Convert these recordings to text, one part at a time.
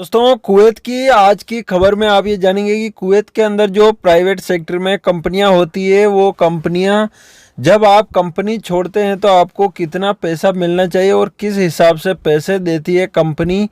दोस्तों, कुवैत की आज की खबर में आप ये जानेंगे कि कुवैत के अंदर जो प्राइवेट सेक्टर में कंपनियां होती है, वो कंपनियां जब आप कंपनी छोड़ते हैं तो आपको कितना पैसा मिलना चाहिए और किस हिसाब से पैसे देती है कंपनी।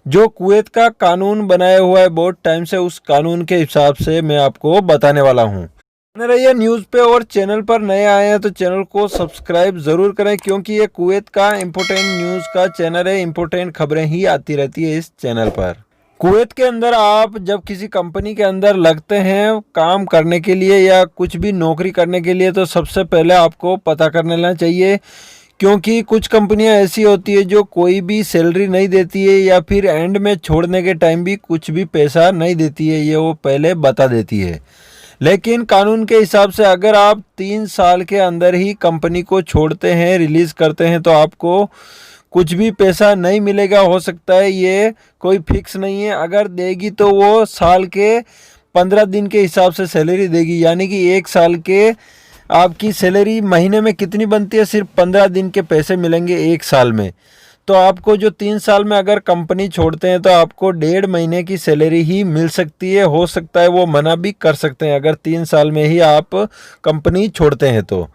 जो कुवैत का कानून बनाया हुआ है बहुत टाइम से, उस कानून के हिसाब से मैं आपको बताने वाला हूँ। बने रहिए न्यूज़ पे, और चैनल पर नए आए हैं तो चैनल को सब्सक्राइब ज़रूर करें, क्योंकि ये कुवैत का इम्पोर्टेंट न्यूज़ का चैनल है। इम्पोर्टेंट खबरें ही आती रहती है इस चैनल पर। कुवैत के अंदर आप जब किसी कंपनी के अंदर लगते हैं काम करने के लिए या कुछ भी नौकरी करने के लिए, तो सबसे पहले आपको पता कर लेना चाहिए, क्योंकि कुछ कंपनियां ऐसी होती है जो कोई भी सैलरी नहीं देती है या फिर एंड में छोड़ने के टाइम भी कुछ भी पैसा नहीं देती है, ये वो पहले बता देती है। लेकिन कानून के हिसाब से अगर आप 3 साल के अंदर ही कंपनी को छोड़ते हैं, रिलीज़ करते हैं, तो आपको कुछ भी पैसा नहीं मिलेगा। हो सकता है ये कोई फिक्स नहीं है, अगर देगी तो वो साल के 15 दिन के हिसाब से सैलरी देगी, यानी कि 1 साल के आपकी सैलरी महीने में कितनी बनती है, सिर्फ 15 दिन के पैसे मिलेंगे 1 साल में। तो आपको जो 3 साल में अगर कंपनी छोड़ते हैं तो आपको 1.5 महीने की सैलरी ही मिल सकती है। हो सकता है वो मना भी कर सकते हैं अगर 3 साल में ही आप कंपनी छोड़ते हैं तो।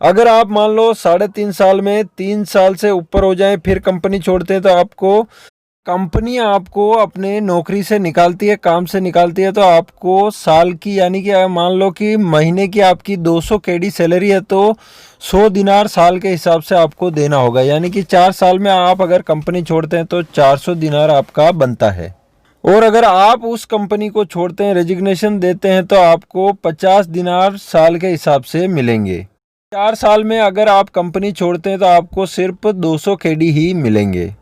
अगर आप मान लो 3.5 साल में 3 साल से ऊपर हो जाए फिर कंपनी छोड़ते हैं, तो कंपनी आपको अपने नौकरी से निकालती है, काम से निकालती है, तो आपको साल की, यानी कि मान लो कि महीने की आपकी 200 केडी सैलरी है, तो 100 दिनार साल के हिसाब से आपको देना होगा। यानी कि 4 साल में आप अगर कंपनी छोड़ते हैं तो 400 दिनार आपका बनता है। और अगर आप उस कंपनी को छोड़ते हैं, रेजिग्नेशन देते हैं, तो आपको 50 दिनार साल के हिसाब से मिलेंगे। 4 साल में अगर आप कंपनी छोड़ते हैं तो आपको सिर्फ 200 केडी ही मिलेंगे।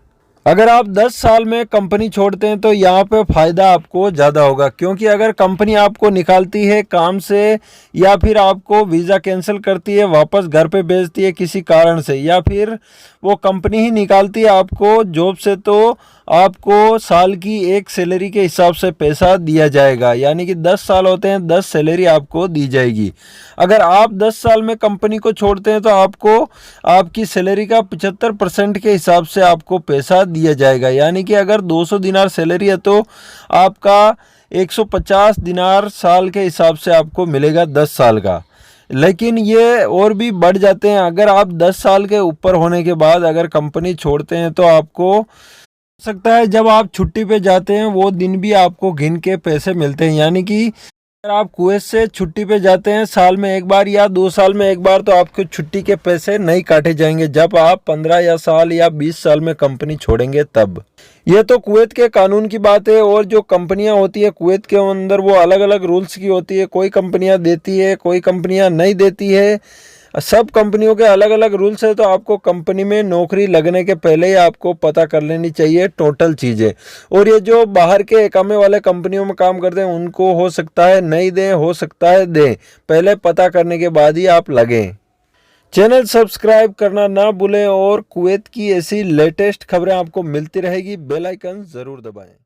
अगर आप 10 साल में कंपनी छोड़ते हैं तो यहाँ पे फ़ायदा आपको ज़्यादा होगा, क्योंकि अगर कंपनी आपको निकालती है काम से या फिर आपको वीज़ा कैंसिल करती है, वापस घर पे भेजती है किसी कारण से, या फिर वो कंपनी ही निकालती है आपको जॉब से, तो आपको साल की 1 सैलरी के हिसाब से पैसा दिया जाएगा। यानी कि 10 साल होते हैं, 10 सैलरी आपको दी जाएगी। अगर आप 10 साल में कंपनी को छोड़ते हैं तो आपको आपकी सैलरी का 75% के हिसाब से आपको पैसा दिया जाएगा। यानी कि अगर 200 दिनार सैलरी है तो आपका 150 दिनार साल के हिसाब से आपको मिलेगा 10 साल का। लेकिन ये और भी बढ़ जाते हैं। अगर आप 10 साल के ऊपर होने के बाद अगर कंपनी छोड़ते हैं तो आपको हो सकता है जब आप छुट्टी पे जाते हैं वो दिन भी आपको गिन के पैसे मिलते हैं। यानी कि अगर आप कुवैत से छुट्टी पे जाते हैं साल में एक बार या 2 साल में एक बार, तो आपको छुट्टी के पैसे नहीं काटे जाएंगे जब आप 15 या साल या 20 साल में कंपनी छोड़ेंगे तब। ये तो कुवैत के कानून की बात है। और जो कंपनियां होती है कुवैत के अंदर, वो अलग अलग रूल्स की होती है। कोई कंपनियां देती है, कोई कंपनियां नहीं देती है। सब कंपनियों के अलग अलग रूल्स है, तो आपको कंपनी में नौकरी लगने के पहले ही आपको पता कर लेनी चाहिए टोटल चीज़ें। और ये जो बाहर के एकामे वाले कंपनियों में काम करते हैं उनको हो सकता है नहीं दें, हो सकता है दें, पहले पता करने के बाद ही आप लगें। चैनल सब्सक्राइब करना ना भूलें, और कुवैत की ऐसी लेटेस्ट खबरें आपको मिलती रहेगी। बेल आइकन ज़रूर दबाएं।